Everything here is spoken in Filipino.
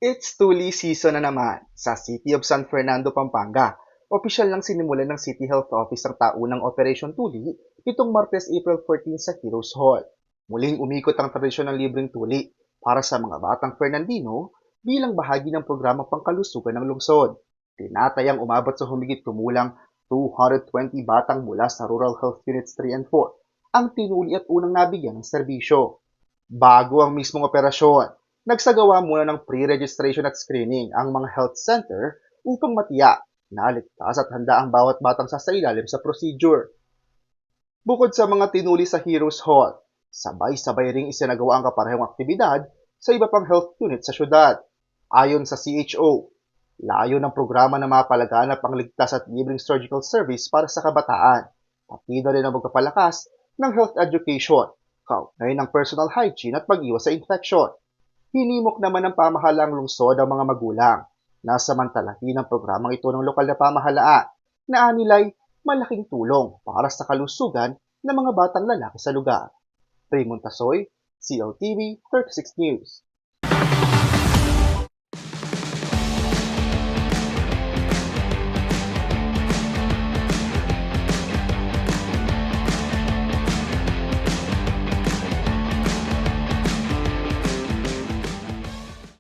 It's Tuli season na naman sa City of San Fernando, Pampanga. Opisyal lang sinimulan ng City Health Office ang taunang Operation Tuli nitong Martes, April 14 sa Heroes Hall. Muling umikot ang tradisyon ng libreng tuli para sa mga batang Fernandino bilang bahagi ng programang pangkalusugan ng lungsod. Tinatayang umabot sa humigit kumulang 220 batang mula sa Rural Health Units 3 and 4 ang tinuli at unang nabigyan ng serbisyo. Bago ang mismong operasyon, nagsagawa muna ng pre-registration at screening ang mga health center upang matiyak na ligtas at handa ang bawat batang sasailalim sa procedure. Bukod sa mga tinuli sa Heroes Hall, sabay-sabay ring isinagawa ang kaparehong aktibidad sa iba pang health unit sa syudad. Ayon sa CHO, layo ng programa na mapalagaan ang pangligtas at libreng surgical service para sa kabataan, pati na rin ang magpapalakas ng health education, kaugnay ng personal hygiene at pag-iwas sa infection. Hinimok naman ng pamahalaang lungsod ang mga magulang na samantalahin ang programang ito ng lokal na pamahalaan na anilay malaking tulong para sa kalusugan ng mga batang lalaki sa lugar. Raymond Tasoy, CLTV 36 News.